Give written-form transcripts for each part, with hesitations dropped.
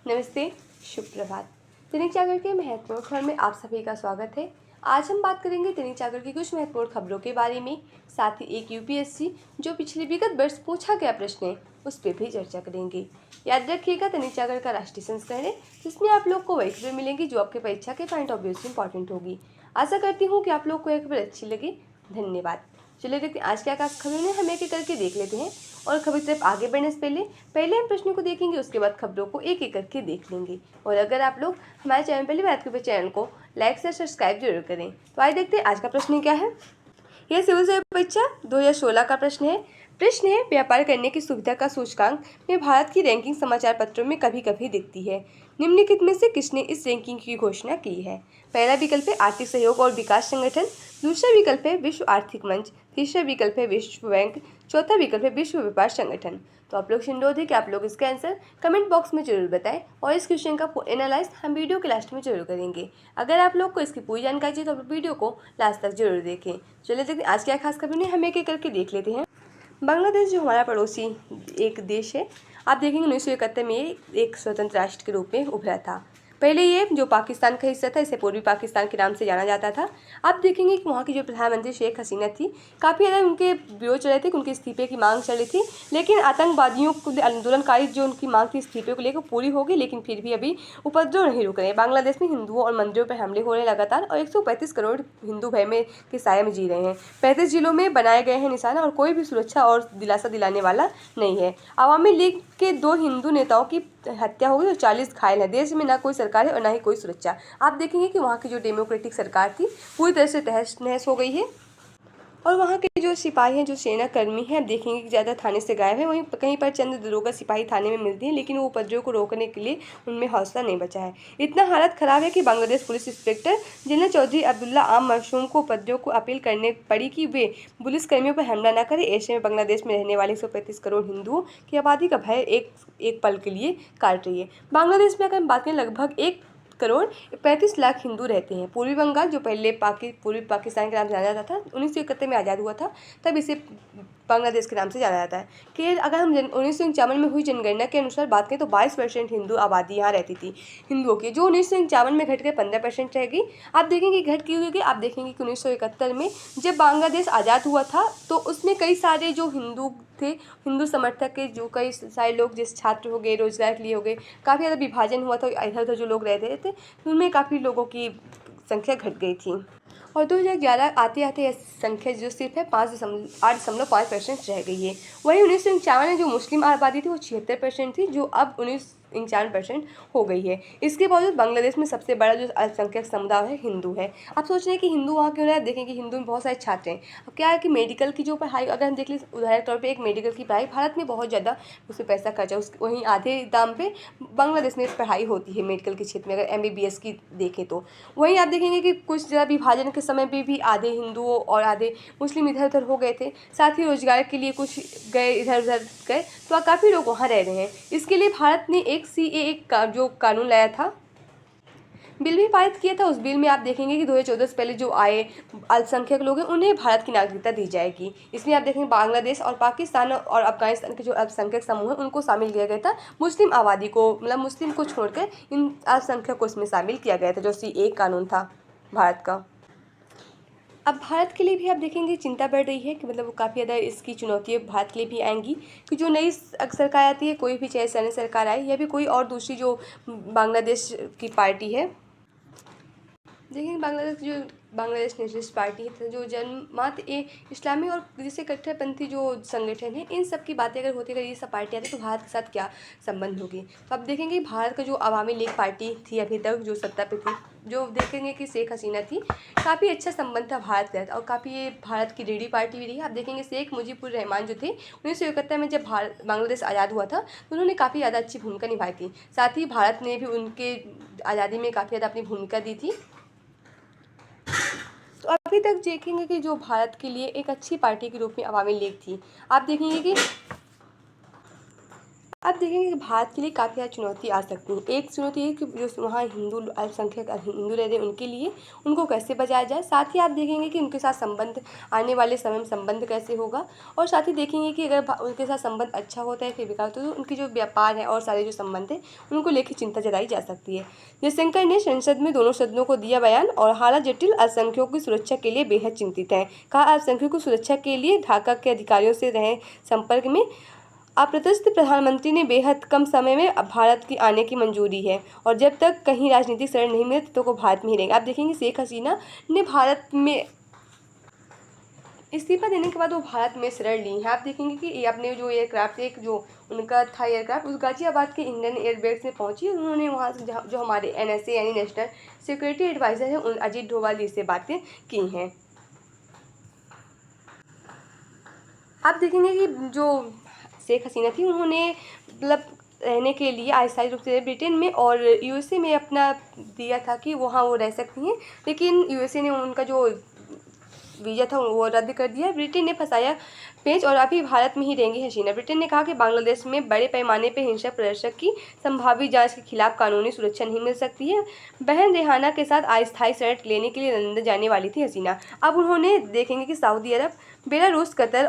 नमस्ते, शुभ प्रभात। दैनिक जागरण के महत्वपूर्ण खबर में आप सभी का स्वागत है। आज हम बात करेंगे दैनिक जागरण की कुछ महत्वपूर्ण खबरों के बारे में। साथ ही एक यूपीएससी जो पिछले विगत वर्ष पूछा गया प्रश्न है उस पर भी चर्चा करेंगे। याद रखिएगा, दैनिक जागरण का राष्ट्रीय संस्करण है जिसमें आप लोग को वही खबर मिलेंगी जो आपके परीक्षा के पॉइंट ऑफ व्यू से इंपॉर्टेंट होगी। आशा करती हूँ कि आप लोग को यह खबर अच्छी लगी। धन्यवाद। चलिए देखते हैं आज क्या खास खबरें हैं, हम एक एक करके देख लेते हैं। और खबर की तरफ आगे बढ़ने से पहले हम प्रश्नों को देखेंगे, उसके बाद खबरों को एक एक करके देख लेंगे। और अगर आप लोग हमारे चैनल पहली बार आते हैं, चैनल को लाइक से सब्सक्राइब जरूर करें। तो आइए देखते हैं आज का प्रश्न क्या है। यह सिविल सेवा परीक्षा 2016 का प्रश्न है व्यापार करने की सुविधा का सूचकांक में भारत की रैंकिंग समाचार पत्रों में कभी कभी दिखती है। निम्नलिखित में से किसने इस रैंकिंग की घोषणा की है। पहला विकल्प है आर्थिक सहयोग और विकास संगठन, दूसरा विकल्प है विश्व आर्थिक मंच, तीसरा विकल्प है विश्व बैंक, चौथा विकल्प है विश्व व्यापार संगठन। तो आप लोग से अनुरोध है कि आप लोग इसका आंसर कमेंट बॉक्स में जरूर बताएं और इस क्वेश्चन का एनालाइज हम वीडियो के लास्ट में जरूर करेंगे। अगर आप लोग को इसकी पूरी जानकारी चाहिए तो आप वीडियो को लास्ट तक जरूर देखें। चलिए देखते आज क्या खास खबर है, हम एक एक करके देख लेते हैं। बांग्लादेश जो हमारा पड़ोसी एक देश है, आप देखेंगे 1971 में एक स्वतंत्र राष्ट्र के रूप में उभरा था। पहले ये जो पाकिस्तान का हिस्सा था इसे पूर्वी पाकिस्तान के नाम से जाना जाता था। आप देखेंगे कि वहाँ की जो प्रधानमंत्री शेख हसीना थी, काफ़ी ज़्यादा उनके विरोध चल रहे थे कि उनके इस्तीफे की मांग चल रही थी, लेकिन आतंकवादियों को आंदोलनकारी जो उनकी मांग थी इस्तीफे को लेकर पूरी हो गई, लेकिन फिर भी अभी उपद्रव नहीं रुक रहे। बांग्लादेश में हिंदुओं और मंदिरों पर हमले हो रहे लगातार और 135 करोड़ हिंदू भय में के साए में जी रहे हैं। 35 जिलों में बनाए गए हैं निशाना और कोई भी सुरक्षा और दिलासा दिलाने वाला नहीं है। अवामी लीग के 2 हिंदू नेताओं की हत्या हो गई और 40 घायल हैं। देश में ना कोई सरकार है और ना ही कोई सुरक्षा। आप देखेंगे कि वहाँ की जो डेमोक्रेटिक सरकार थी पूरी तरह से तहस नहस हो गई है और वहाँ के जो सिपाही हैं, जो सेना कर्मी हैं, आप देखेंगे कि ज़्यादा थाने से गायब है। वहीं कहीं पर चंद दरोगा सिपाही थाने में मिलते हैं, लेकिन वो उपद्रव को रोकने के लिए उनमें हौसला नहीं बचा है। इतना हालत खराब है कि Bangladesh police inspector general Chaudhary Abdullah आम मासूम को उपद्रव को अपील करने पड़ी कि वे पुलिसकर्मियों पर हमला न करें। ऐसे में बांग्लादेश में रहने वाले 135 करोड़ हिंदुओं की आबादी का भय एक पल के लिए काट रही है। बांग्लादेश में अगर हम बात करें, लगभग 1 करोड़ 35 लाख हिंदू रहते हैं। पूर्वी बंगाल जो पहले पूर्वी पाकिस्तान के नाम से जाना जाता था, 1971 में आज़ाद हुआ था, तब इसे बांग्लादेश के नाम से जाना जाता है। कि अगर हम 1951 में हुई जनगणना के अनुसार बात करें तो 22% हिंदू आबादी यहाँ रहती थी हिंदुओं की, जो 1951 में घट के 15% रह गई। आप देखेंगे घट क्यों होगी। आप देखेंगे कि 1971 में जब बांग्लादेश आज़ाद हुआ था तो उसमें कई सारे जो हिंदू थे, हिंदू समर्थक के जो कई सारे लोग, जैसे छात्र हो गए, रोजगार के लिए हो गए, काफ़ी ज़्यादा विभाजन हुआ था। इधर उधर जो लोग रहते थे उनमें काफ़ी लोगों की संख्या घट गई थी और 2011 आते आते यह संख्या जो सिर्फ है 8.5% रह गई है। वहीं 1951 में जो मुस्लिम आबादी थी वो 76% थी, जो अब 51% हो गई है। इसके बावजूद बांग्लादेश में सबसे बड़ा जो अल्पसंख्यक समुदाय है हिंदू है। आप सोच रहे हैं कि हिंदू वहाँ क्यों रहे, देखें कि हिंदू में बहुत सारे छात्र हैं। अब क्या है कि मेडिकल की जो पढ़ाई अगर हम देख लें, उदाहरण के तौर पर एक मेडिकल की पढ़ाई भारत में बहुत ज़्यादा उसमें पैसा खर्चा, उस वहीं आधे दाम पे बांग्लादेश में पढ़ाई होती है मेडिकल के क्षेत्र में, अगर MBBS की देखें तो। वहीं आप देखेंगे कि कुछ ज़्यादा विभाजन के समय पे भी आधे हिंदुओं और आधे मुस्लिम इधर उधर हो गए थे। साथ ही रोजगार के लिए कुछ गए, इधर उधर गए, तो काफ़ी लोग वहाँ रह रहे हैं। इसके लिए भारत ने एक CAA का जो कानून लाया था, बिल भी पारित किया था। उस बिल में आप देखेंगे कि 2014 से पहले जो आए अल्पसंख्यक लोग हैं उन्हें भारत की नागरिकता दी जाएगी। इसमें आप देखेंगे बांग्लादेश और पाकिस्तान और अफगानिस्तान के जो अल्पसंख्यक समूह हैं उनको शामिल किया गया था। मुस्लिम आबादी को, मतलब मुस्लिम को छोड़कर इन अल्पसंख्यक को इसमें शामिल किया गया था, जो CAA कानून था भारत का। अब भारत के लिए भी आप देखेंगे चिंता बढ़ रही है कि मतलब वो काफ़ी ज़्यादा इसकी चुनौतियाँ भारत के लिए भी आएंगी कि जो नई सरकार आती है, कोई भी चाहे सैन्य सरकार आए या भी कोई और दूसरी जो बांग्लादेश की पार्टी है, देखिए बांग्लादेश नेशनलिस्ट पार्टी है, जो जमात ए इस्लामी और जैसे कट्टरपंथी जो संगठन है, इन सब की बातें अगर होती, अगर ये सब पार्टी आती तो भारत के साथ क्या संबंध होगी। तो अब देखेंगे भारत का जो अवामी लीग पार्टी थी अभी तक जो सत्ता पे थी, जो देखेंगे कि शेख हसीना थी, काफ़ी अच्छा संबंध था भारत के साथ और काफ़ी ये भारत की रीढ़ी पार्टी भी रही। आप देखेंगे शेख मुजीबुर रहमान जो थे, 1971 में जब बांग्लादेश आज़ाद हुआ था तो उन्होंने काफ़ी ज़्यादा अच्छी भूमिका निभाई थी। साथ ही भारत ने भी उनके आज़ादी में काफ़ी ज़्यादा अपनी भूमिका दी थी। तो अभी तक देखेंगे कि जो भारत के लिए एक अच्छी पार्टी के रूप में अवामी लीग थी। आप देखेंगे कि आप देखेंगे कि भारत के लिए काफ़ी ज़्यादा चुनौती आ सकती है। एक चुनौती है कि जो वहाँ हिंदू अल्पसंख्यक हिंदू रह रहे हैं उनके लिए, उनको कैसे बचाया जाए। साथ ही आप देखेंगे कि उनके साथ संबंध आने वाले समय में संबंध कैसे होगा, और साथ ही देखेंगे कि अगर उनके साथ संबंध अच्छा होता है फिर विकास, तो उनकी जो व्यापार है और सारे जो संबंध है उनको लेकर चिंता जताई जा सकती है। जयशंकर ने संसद में दोनों सदनों को दिया बयान, और हालात जटिल, अल्पसंख्यकों की सुरक्षा के लिए बेहद चिंतित हैं। कहा, अल्पसंख्यकों की सुरक्षा के लिए ढाका के अधिकारियों से रहें संपर्क में। अप्रत्यक्ष प्रधानमंत्री ने बेहद कम समय में भारत की आने की मंजूरी है, और जब तक कहीं राजनीतिक शरण नहीं मिले तो वो भारत में ही रहेंगे। आप देखेंगे शेख हसीना ने भारत में इस्तीफा देने के बाद वो भारत में शरण ली है। आप देखेंगे कि ये अपने जो एयरक्राफ्ट, एक जो उनका था एयरक्राफ्ट, उस गाजियाबाद के इंडियन एयरबेस में पहुंची। उन्होंने वहाँ से जो हमारे NSA यानी नेशनल सिक्योरिटी एडवाइज़र हैं उन अजीत डोभाल जी से बातें की हैं। आप देखेंगे कि जो शेख हसीना थी उन्होंने मतलब रहने के लिए अस्थायी रूप से ब्रिटेन में और USA में अपना दिया था कि वहाँ वो रह सकती हैं, लेकिन USA ने उनका जो वीज़ा था वो रद्द कर दिया। ब्रिटेन ने फंसाया पेच, और अभी भारत में ही रहेंगी हसीना। ब्रिटेन ने कहा कि बांग्लादेश में बड़े पैमाने पर हिंसक प्रदर्शक की संभावित जांच के खिलाफ कानूनी सुरक्षा नहीं मिल सकती है। बहन रेहाना के साथ अस्थायी शरण लेने के लिए लंदन जाने वाली थी हसीना। अब उन्होंने देखेंगे कि सऊदी अरब, बेलारूस, कतर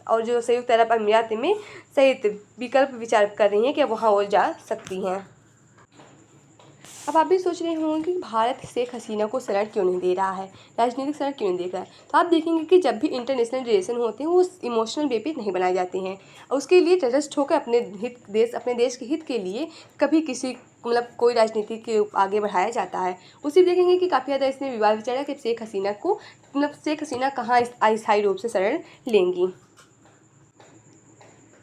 और जो संयुक्त अरब अमीरात में सहित विकल्प विचार कर रही हैं कि वहाँ वो जा सकती हैं। अब आप भी सोच रहे होंगे कि भारत शेख हसीना को शरण क्यों नहीं दे रहा है, राजनीतिक शरण क्यों नहीं दे रहा है। तो आप देखेंगे कि जब भी इंटरनेशनल रिलेशन होते हैं वो इमोशनल वे पे नहीं बनाए जाते हैं, और उसके लिए तटस्थ होकर अपने देश के हित के लिए कभी किसी मतलब कोई राजनीति के आगे बढ़ाया जाता है। उसी देखेंगे कि काफ़ी ज़्यादा इसमें विवाद भी चला कि शेख हसीना कहाँ अस्थायी रूप से शरण लेंगी।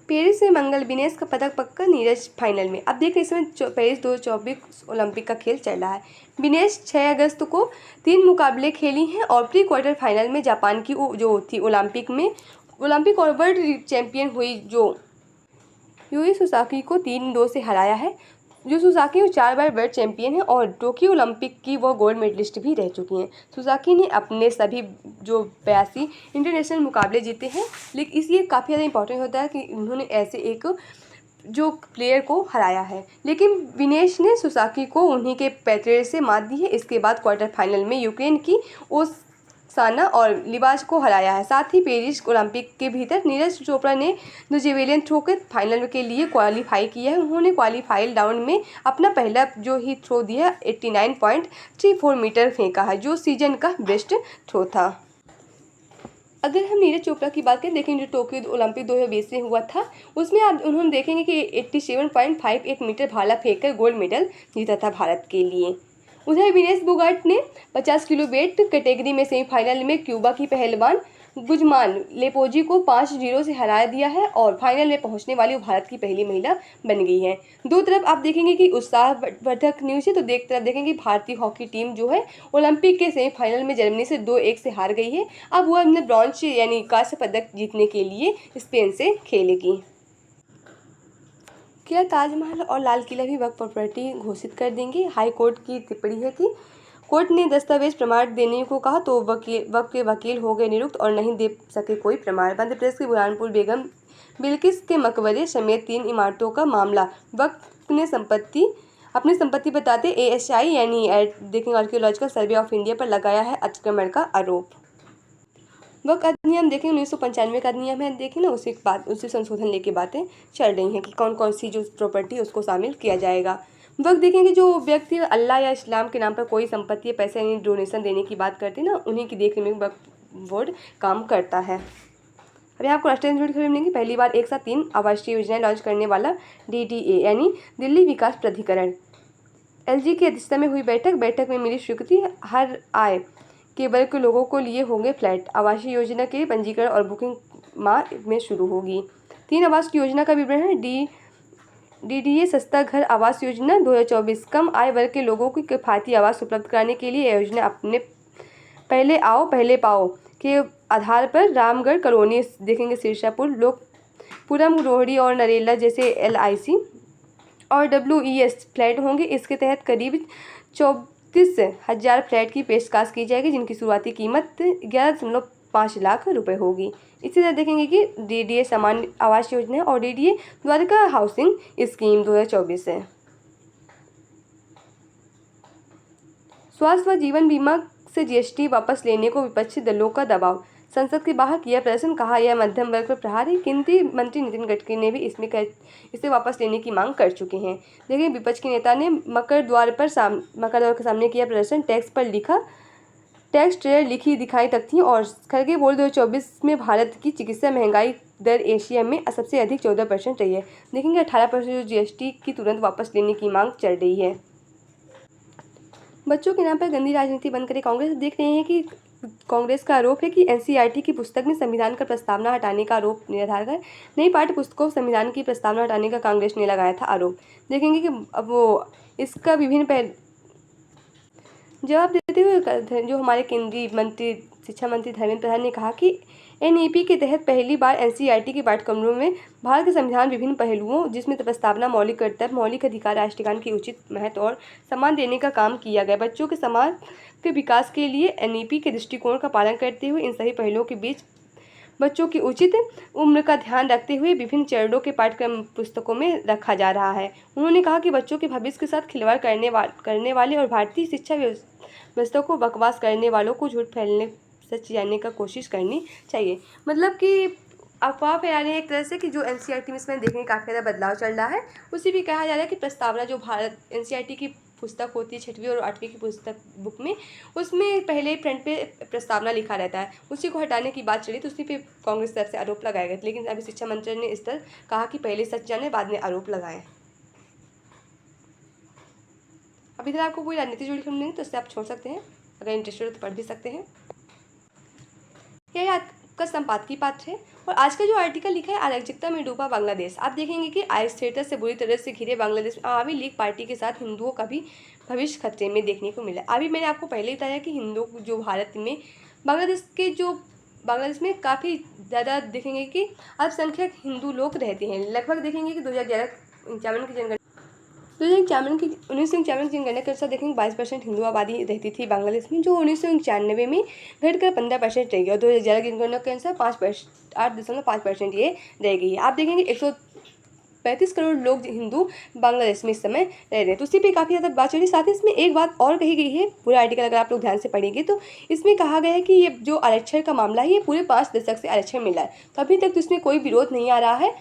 पेरिस में मंगल विनेश का पदक पक्का, नीरज फाइनल में। अब देख इस समय पेरिस 2024 ओलंपिक का खेल चल रहा है। विनेश 6 अगस्त को 3 मुकाबले खेली हैं, और प्री क्वार्टर फाइनल में जापान की जो थी ओलंपिक और वर्ल्ड चैंपियन हुई जो यूई सुसाकी को 3-2 से हराया है। जो सुसाकी वो 4 बार वर्ल्ड चैंपियन है और टोक्यो ओलंपिक की वो गोल्ड मेडलिस्ट भी रह चुकी हैं। सुसाकी ने अपने सभी जो 82 इंटरनेशनल मुकाबले जीते हैं, लेकिन इसलिए काफ़ी ज़्यादा इंपॉर्टेंट होता है कि उन्होंने ऐसे एक जो प्लेयर को हराया है। लेकिन विनेश ने सुसाकी को उन्हीं के पैतरे से मात दी है। इसके बाद क्वार्टर फाइनल में यूक्रेन की ओसाना और लिबाज को हराया है। साथ ही पेरिस ओलंपिक के भीतर नीरज चोपड़ा ने जेवेलिन थ्रो के फाइनल के लिए क्वालिफाई किया है। उन्होंने क्वालिफाइड राउंड में अपना पहला जो ही थ्रो दिया 89.34 मीटर फेंका है, जो सीजन का बेस्ट थ्रो था। अगर हम नीरज चोपड़ा की बात करें, देखें जो टोक्यो ओलंपिक 2020 में हुआ था, उसमें आप उन्होंने देखेंगे कि 87.58 मीटर भाला फेंककर गोल्ड मेडल जीता था भारत के लिए। उधर विनेश फोगाट ने 50 किलो वेट कैटेगरी में सेमीफाइनल में क्यूबा की पहलवान गुजमान लेपोजी को 5-0 से हरा दिया है, और फाइनल में पहुंचने वाली वो भारत की पहली महिला बन गई है। दो तरफ आप देखेंगे कि उत्साहवर्धक न्यूज़ है, तो तरफ देखेंगे भारतीय हॉकी टीम जो है ओलंपिक के सेमीफाइनल में जर्मनी से 2-1 से हार गई है। अब वह अपने ब्रॉन्ज यानी कांस्य पदक जीतने के लिए स्पेन से खेलेगी। क्या ताजमहल और लाल किला भी वक्फ प्रॉपर्टी घोषित कर देंगे। हाई कोर्ट की टिप्पणी है कि कोर्ट ने दस्तावेज प्रमाण देने को कहा तो वक्फ के वकील हो गए निरुक्त और नहीं दे सके कोई प्रमाण। मध्य प्रदेश के बुरहानपुर बेगम बिल्किस के मकबरे समेत 3 इमारतों का मामला वक्फ ने अपनी संपत्ति बताते ASI यानी देखेंगे आर्कियोलॉजिकल सर्वे ऑफ इंडिया पर लगाया है अतिक्रमण का आरोप। वक्फ अधिनियम देखें 1995 का अधिनियम है, देखें ना उसी संशोधन लेके बातें चल रही हैं कि कौन कौन सी जो प्रॉपर्टी है उसको शामिल किया जाएगा। वक्त देखेंगे जो व्यक्ति अल्लाह या इस्लाम के नाम पर कोई संपत्ति या पैसे यानी डोनेशन देने की बात करते हैं ना, उन्हीं की देखने में वक्फ बोर्ड काम करता है। अब यहाँ आपको राष्ट्रीय जुड़ी खबर मिलेंगी। पहली बार एक साथ 3 आवासीय योजनाएं लॉन्च करने वाला DDA यानी दिल्ली विकास प्राधिकरण। LG की अध्यक्षता में हुई बैठक में मिली स्वीकृति। हर आय के वर्ग के लोगों को लिए होंगे फ्लैट। आवासीय योजना के पंजीकरण और बुकिंग माह में शुरू होगी। 3 आवास की योजना का विवरण है। DDA सस्ता घर आवास योजना 2024 कम आय वर्ग के लोगों को किफायती आवास उपलब्ध कराने के लिए योजना अपने पहले आओ पहले पाओ के आधार पर रामगढ़ कॉलोनी देखेंगे, सिरसापुर, लोकपुरम, रोहड़ी और नरेला जैसे LIC और WES फ्लैट होंगे। इसके तहत करीब 34,000 फ्लैट की पेशकश की जाएगी, जिनकी शुरुआती कीमत 5 लाख रुपए होगी। इसी तरह देखेंगे कि DDA सामान्य आवास योजना और DDA द्वारका हाउसिंग स्कीम 2024 है। स्वास्थ्य व जीवन बीमा से GST वापस लेने को विपक्षी दलों का दबाव, संसद के बाहर किया प्रदर्शन, कहा यह मध्यम वर्ग पर प्रहार है। केंद्रीय मंत्री नितिन गडकरी ने भी इसे वापस लेने की मांग कर चुके हैं। देखिए विपक्ष के नेता ने मकर द्वार के सामने किया प्रदर्शन, टैक्स ट्रेलर लिखी दिखाई तख्तियां और खड़गे बोल 2024 में भारत की चिकित्सा महंगाई दर एशिया में सबसे अधिक 14% रही है। देखेंगे 18% जो GST की तुरंत वापस लेने की मांग चल रही है। बच्चों के नाम पर गंदी राजनीति बंद करे कांग्रेस। देख रहे हैं कि कांग्रेस का आरोप है कि NCERT की पुस्तक में संविधान का प्रस्तावना हटाने का आरोप निराधार कर नई पाठ्य पुस्तकों संविधान की प्रस्तावना हटाने का कांग्रेस ने लगाया था आरोप। देखेंगे कि अब वो इसका विभिन्न जवाब देते हुए जो हमारे केंद्रीय मंत्री शिक्षा मंत्री धर्मेंद्र प्रधान ने कहा कि NEP के तहत पहली बार NCERT के पाठ्यक्रमों में भारत के संविधान विभिन्न पहलुओं जिसमें प्रस्तावना, मौलिक कर्तव्य, मौलिक अधिकार, राष्ट्रगान की उचित महत्व और सम्मान देने का काम किया गया। बच्चों के समाज के विकास के लिए NEP के दृष्टिकोण का पालन करते हुए इन सभी पहलुओं के बीच बच्चों की उचित उम्र का ध्यान रखते हुए विभिन्न चरणों के पाठ्यक्रम पुस्तकों में रखा जा रहा है। उन्होंने कहा कि बच्चों के भविष्य के साथ खिलवाड़ करने वाले और भारतीय शिक्षा व्यवस्था को बकवास करने वालों को झूठ फैलने सच जानने का कोशिश करनी चाहिए। मतलब कि अफवाह फैलाने एक तरह से कि जो NCERT में इसमें देखने का काफ़ी ज़्यादा बदलाव चल रहा है। उसी भी कहा जा रहा है कि प्रस्तावना जो भारत NCERT की पुस्तक होती है 6वीं और 8वीं की पुस्तक बुक में, उसमें पहले फ्रंट पे प्रस्तावना लिखा रहता है, उसी को हटाने की बात चली तो उसी पे कांग्रेस तरफ से आरोप लगाया गया। लेकिन अभी शिक्षा मंत्री ने इस तरह कहा कि पहले सच जाने बाद में आरोप लगाए। अभी तक आपको कोई राजनीति जुड़ी खबर नहीं तो उससे आप छोड़ सकते हैं, अगर इंटरेस्टेड हो तो पढ़ भी सकते हैं। यह आपका संपादकीय पात्र है और आज का जो आर्टिकल लिखा है अराजकता में डूबा बांग्लादेश। आप देखेंगे कि अस्थिरता से बुरी तरह से घिरे बांग्लादेश में आवामी लीग पार्टी के साथ हिंदुओं का भी भविष्य खतरे में देखने को मिला। अभी मैंने आपको पहले ही बताया कि हिंदू जो भारत में बांग्लादेश में काफ़ी ज़्यादा देखेंगे कि अल्पसंख्यक हिंदू लोग रहते हैं। लगभग देखेंगे कि 2051 की जनगणना 1951 की जनगणना के अनुसार देखेंगे 22% हिंदू आबादी रहती थी बांग्लादेश में, जो 1991 में घटकर 15% रह गई और 2011 की जनगणना के अनुसार 8.5% ये रह गई है। आप देखेंगे 135 करोड़ लोग हिंदू बांग्लादेश में इस समय रह रहे हैं। तो उसी पे काफ़ी ज़्यादा बात चली। साथ ही इसमें एक बात और कही गई है, पूरा आर्टिकल अगर आप लोग ध्यान से पढ़ेंगे तो इसमें कहा गया है कि ये जो आरक्षण का मामला है ये पूरे 5 दशक से आरक्षण मिला है, तो अभी तक तो इसमें कोई विरोध नहीं आ रहा है।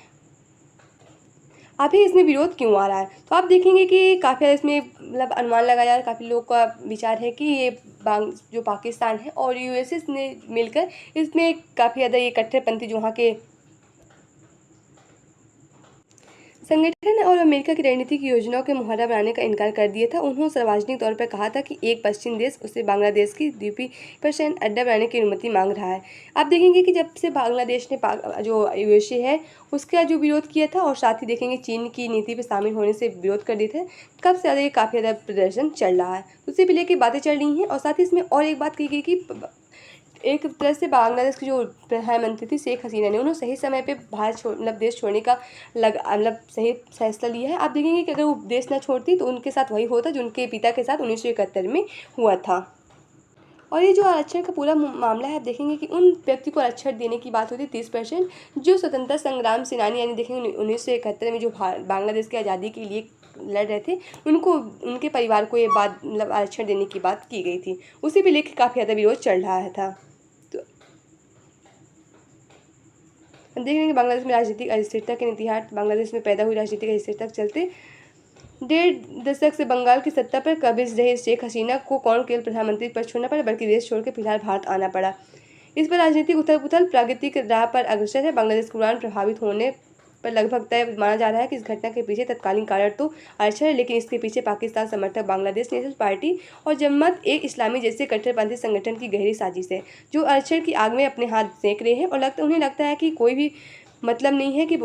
अभी इसमें विरोध क्यों आ रहा है तो आप देखेंगे कि काफ़ी इसमें मतलब अनुमान लगाया जा रहा है, काफ़ी लोगों का विचार है कि ये जो पाकिस्तान है और USA ने मिलकर इसमें काफ़ी ज़्यादा ये कट्टरपंथी जो वहाँ के संगठन और अमेरिका की रणनीतिक योजनाओं के मुहर्रा बनाने का इनकार कर दिया था। उन्होंने सार्वजनिक तौर पर कहा था कि एक पश्चिम देश उसे बांग्लादेश की द्वीपीय अड्डा बनाने की अनुमति मांग रहा है। आप देखेंगे कि जब से बांग्लादेश ने जो USA है उसका जो विरोध किया था और साथ ही देखेंगे चीन की नीति पर शामिल होने से विरोध कर दिए थे, कब से ज़्यादा ये काफ़ी ज़्यादा प्रदर्शन चल रहा है, उसी पे लेकर बातें चल रही हैं। और साथ ही इसमें और एक बात कही गई कि एक तरह से बांग्लादेश की जो प्रधानमंत्री थी शेख हसीना ने उन्होंने सही समय पे मतलब देश छोड़ने का मतलब सही फैसला लिया है। आप देखेंगे कि अगर वो देश ना छोड़ती तो उनके साथ वही होता जो उनके पिता के साथ 1971 में हुआ था। और ये जो आरक्षण का पूरा मामला है, आप देखेंगे कि उन व्यक्ति को आरक्षण देने की बात होती है 30% जो स्वतंत्रता संग्राम सेनानी, यानी देखेंगे 1971 में जो बांग्लादेश की आज़ादी के लिए लड़ रहे थे, उनको उनके परिवार को ये बात मतलब आरक्षण देने की बात की गई थी। उसी पे लेकर काफ़ी ज़्यादा विरोध चल रहा था। देखेंगे बांग्लादेश में राजनीतिक अस्थिरता के इतिहास। बांग्लादेश में पैदा हुई राजनीतिक अस्थिरता के चलते 1.5 दशक से बंगाल की सत्ता पर कब्ज रहे शेख हसीना को कौन केवल प्रधानमंत्री पद छोड़ना पड़ा बल्कि देश छोड़कर फिलहाल भारत आना पड़ा। इस पर राजनीतिक उथल पुथल प्रगति के राह पर अग्रसर है। बांग्लादेश के उड़ान प्रभावित होने पर लगभग तय माना जा रहा है कि इस घटना के पीछे तत्कालीन कारण तो आरक्षण है, लेकिन इसके पीछे पाकिस्तान समर्थक बांग्लादेश नेशनल पार्टी और जमात ए इस्लामी जैसे कट्टरपंथी संगठन की गहरी साजिश है, जो आरक्षण की आग में अपने हाथ सेंक रहे हैं और उन्हें लगता है कि कोई भी मतलब नहीं है कि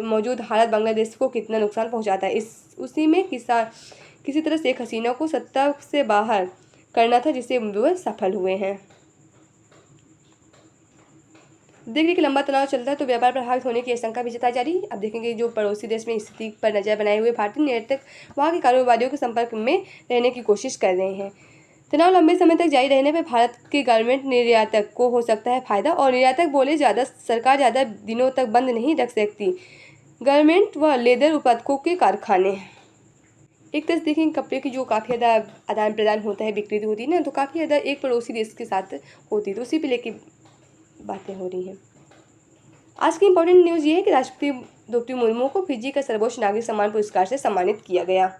मौजूद हालत बांग्लादेश को कितना नुकसान पहुंचाता है। उसी में किसी तरह शेख हसीना को सत्ता से बाहर करना था, जिससे वह सफल हुए हैं। देखिए कि लंबा तनाव चलता है तो व्यापार प्रभावित होने की आशंका भी जताई जा रही है। अब देखेंगे जो पड़ोसी देश में स्थिति पर नजर बनाए हुए भारतीय नियंत्रक वहाँ के कारोबारियों के संपर्क में रहने की कोशिश कर रहे हैं। तनाव लंबे समय तक जारी रहने पर भारत के गारमेंट निर्यातक को हो सकता है फायदा, और निर्यातक बोले सरकार ज़्यादा दिनों तक बंद नहीं रख सकती गारमेंट व लेदर उत्पादकों के कारखाने। एक तरह से देखेंगे कपड़े की जो काफ़ी ज़्यादा आदान प्रदान होता है, बिक्री होती है ना, तो काफ़ी ज़्यादा एक पड़ोसी देश के साथ होती है, तो उसी पे लेके बातें हो रही हैं। आज की इंपॉर्टेंट न्यूज़ ये है कि राष्ट्रपति द्रौपदी मुर्मू को फिजी का सर्वोच्च नागरिक सम्मान पुरस्कार से सम्मानित किया गया।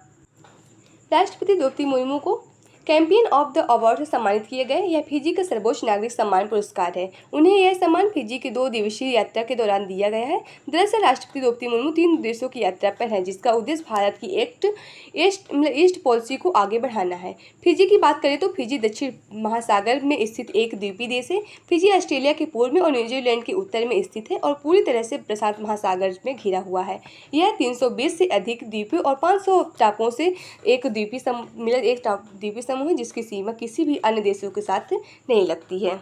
राष्ट्रपति द्रौपदी मुर्मू को चैंपियन ऑफ द अवार्ड से सम्मानित किए गए। यह फिजी का सर्वोच्च नागरिक सम्मान पुरस्कार है। उन्हें यह सम्मान फिजी की 2 दिवसीय यात्रा के दौरान दिया गया है। दरअसल राष्ट्रपति द्रौपदी मुर्मू 3 देशों की यात्रा पर है, जिसका उद्देश्य भारत की ईस्ट पॉलिसी को आगे बढ़ाना है। फिजी की बात करें तो फिजी दक्षिण महासागर में स्थित एक द्वीपीय देश है। फिजी ऑस्ट्रेलिया के पूर्व में और न्यूजीलैंड के उत्तर में स्थित है और पूरी तरह से प्रशांत महासागर में घिरा हुआ है। यह 320 से अधिक द्वीपों और 500 टापुओं से एक द्वीपीय समूह है, जिसकी सीमा किसी भी अन्य देशों के साथ नहीं लगती है।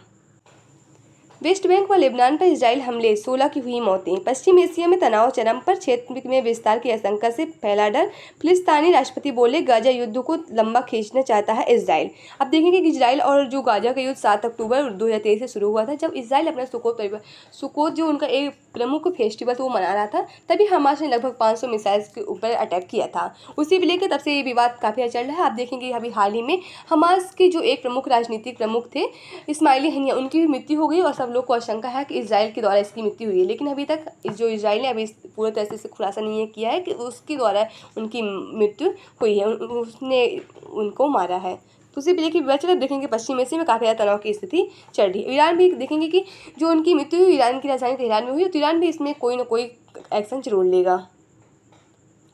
वेस्ट बैंक व लेबनान पर इजराइल हमले, 16 की हुई मौतें। पश्चिम एशिया में तनाव चरम पर, क्षेत्र में विस्तार की आशंका से फैला डर। फिलिस्तीनी राष्ट्रपति बोले गाजा युद्ध को लंबा खींचना चाहता है इजराइल। अब देखेंगे कि इजराइल और जो गाजा का युद्ध 7 अक्टूबर 2023 से शुरू हुआ था, जब इजराइल अपना सुकोत जो उनका एक प्रमुख फेस्टिवल तो वो मना रहा था, तभी हमास ने लगभग 500 मिसाइल्स के ऊपर अटैक किया था। उसी को लेकर तब से ये विवाद काफ़ी चल रहा है। आप देखेंगे अभी हाल ही में हमास के जो एक प्रमुख राजनीतिक प्रमुख थे इस्माइली हनिया, उनकी भी मृत्यु हो गई और सब लोग को आशंका है कि इजराइल के द्वारा इसकी मृत्यु हुई है। लेकिन अभी तक जो इजराइल ने अभी पूरी तरह से खुलासा नहीं किया है कि उसके द्वारा उनकी मृत्यु हुई है, उसने उनको मारा है। तो उसी लेके विवाद देखेंगे पश्चिम एशिया में काफ़ी ज़्यादा तनाव की स्थिति चल रही है। ईरान भी देखेंगे कि जो उनकी मृत्यु हुई ईरान की राजधानी तेहरान में हुई, तो ईरान भी इसमें कोई ना कोई एक्शन जरूर लेगा।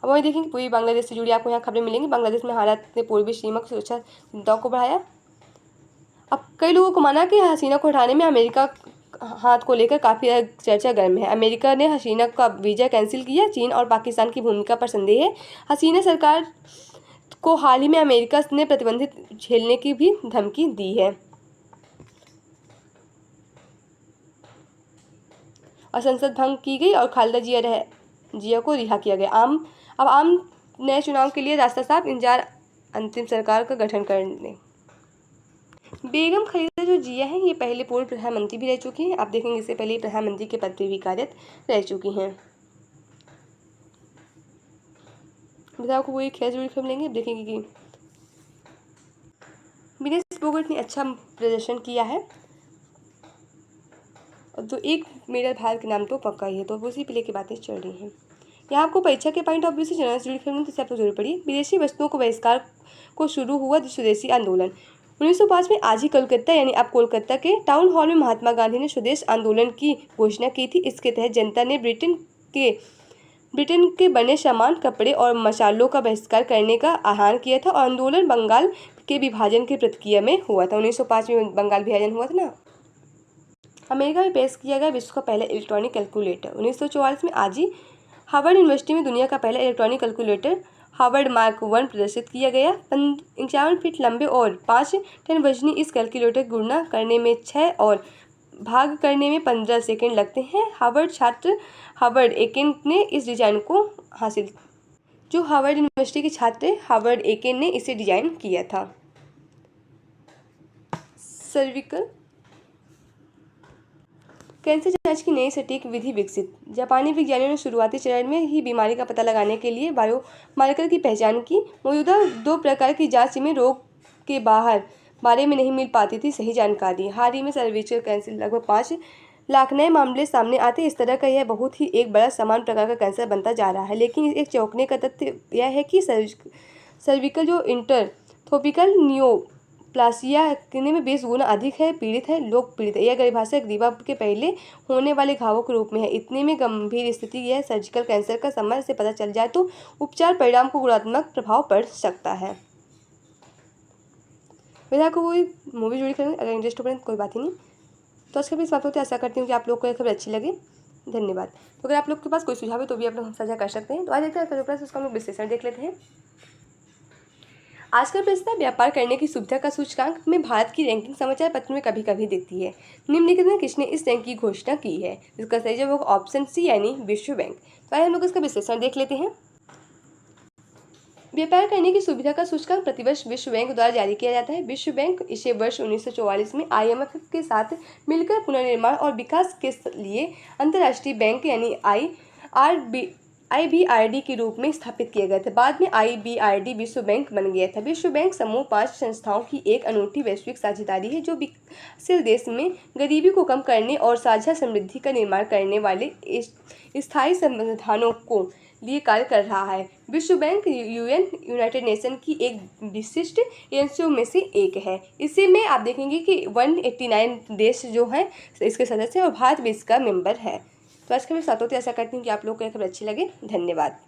अब वही देखेंगे पूरी बांग्लादेश से जुड़ी आपको यहाँ खबरें मिलेंगी। बांग्लादेश में हालात ने पूर्वी सीमा की सुरक्षा चिंताओं को बढ़ाया। अब कई लोगों को माना कि हसीना को हटाने में अमेरिका हाथ को लेकर काफ़ी चर्चा गर्म है। अमेरिका ने हसीना का वीज़ा कैंसिल किया। चीन और पाकिस्तान की भूमिका पर संदेह है। हसीना सरकार को हाल ही में अमेरिका ने प्रतिबंधित झेलने की भी धमकी दी है और संसद भंग की गई और खालिदा जिया को रिहा किया गया। अब आम नए चुनाव के लिए रास्ता साफ, इंतजार अंतिम सरकार का गठन करने। बेगम खलीदा जो जिया हैं, ये पहले पूर्व प्रधानमंत्री भी रह चुकी हैं। आप देखेंगे इससे पहले प्रधानमंत्री के पद पर भी कार्यरत रह चुकी हैं। बताओ को वही खैर जुड़ी खबर लेंगे। देखेंगे कि विनेश फोगाट ने अच्छा प्रदर्शन किया है, तो एक मेडल भारत के नाम तो पक्का ही है, तो उसी पे लेके बातें चल रही हैं। यहाँ आपको परीक्षा के पॉइंट ऑफ व्यू से जनरल से जुड़ी खबर जिससे आपको जरूर पड़ी। विदेशी वस्तुओं को बहिष्कार को शुरू हुआ स्वदेशी आंदोलन। 1905 में आज ही कोलकाता यानी अब कोलकाता के टाउन हॉल में महात्मा गांधी ने स्वदेश आंदोलन की घोषणा की थी। इसके तहत जनता ने ब्रिटेन के बने सामान, कपड़े और मसालों का बहिष्कार करने का आह्वान किया था और आंदोलन बंगाल के विभाजन की प्रतिक्रिया में हुआ था। 1905 में बंगाल विभाजन हुआ था ना। अमेरिका में पेश किया गया विश्व का पहला इलेक्ट्रॉनिक कैलकुलेटर। 1944 में आज ही हार्वर्ड यूनिवर्सिटी में दुनिया का पहला इलेक्ट्रॉनिक कैलकुलेटर हार्वर्ड मार्क 1 प्रदर्शित किया गया। 51 फीट लंबे और 5 टन वजनी इस कैलकुलेटर गुणा करने में 6 और भाग करने में 15 सेकंड लगते हैं। हार्वर्ड छात्र हार्वर्ड एकेन ने इस डिजाइन को हासिल जो हार्वर्ड यूनिवर्सिटी के छात्र हार्वर्ड एकेन ने इसे डिजाइन किया था। सर्विकल कैंसर जांच की नई सटीक विधि विकसित। जापानी विज्ञानियों ने शुरुआती चरण में ही बीमारी का पता लगाने के लिए बायोमार्कर की पहचान की। मौजूदा 2 प्रकार की जांच में रोग के बारे में नहीं मिल पाती थी सही जानकारी। हाल ही में सर्विकल कैंसर लगभग 5 लाख नए मामले सामने आते। इस तरह का यह बहुत ही एक बड़ा समान प्रकार का कैंसर बनता जा रहा है। लेकिन एक चौंकने का तथ्य यह है कि सर्विकल जो इंटरथोपिकल नियोप्लासिया करने में 20 गुना अधिक है पीड़ित है। लोग पीड़ित है। यह गरिभाशय ग्रीवा के पहले होने वाले घावों के रूप में है। इतने में गंभीर स्थिति यह सर्जिकल कैंसर का समय से पता चल जाए तो उपचार परिणाम को गुणात्मक प्रभाव पड़ सकता है। वैसे आपको कोई मूवी जुड़ी करेंगे अगर इंटरेस्ट हो पड़े कोई बात ही नहीं। तो आज के इस बात होती है। आशा करती हूँ कि आप लोग को यह खबर अच्छी लगी। धन्यवाद। तो अगर आप लोग के पास कोई सुझाव है तो भी आप लोग साझा कर सकते हैं। तो आज देखते हैं उसका हम लोग विश्लेषण देख लेते हैं। आज का प्रश्न है व्यापार करने की सुविधा का सूचकांक में भारत की रैंकिंग समाचार पत्र में कभी कभी दिखती है। निम्नलिखित में किसने इस रैंक की घोषणा की है? इसका सही जवाब ऑप्शन सी यानी विश्व बैंक। तो आइए हम लोग इसका विश्लेषण देख लेते हैं। व्यापार करने की सुविधा का सूचकांक प्रतिवर्ष विश्व बैंक द्वारा जारी किया जाता है। विश्व बैंक इसे वर्ष 1944 में IMF के साथ मिलकर पुनर्निर्माण और विकास के लिए अंतर्राष्ट्रीय बैंक यानी IBRD के रूप में स्थापित किया गया था। बाद में IBRD विश्व बैंक बन गया था। विश्व बैंक समूह 5 संस्थाओं की एक अनूठी वैश्विक साझेदारी है जो विकासशील देश में गरीबी को कम करने और साझा समृद्धि का निर्माण करने वाले स्थायी समाधानों को लिए कार्य कर रहा है। विश्व बैंक यूनाइटेड नेशन की एक विशिष्ट एजेंसियों में से एक है। इसी में आप देखेंगे कि 189 देश जो हैं इसके सदस्य हैं और भारत भी इसका मेंबर है। तो आज के लिए साथ होते आशा करती हूँ कि आप लोग को यह खबर अच्छी लगे। धन्यवाद।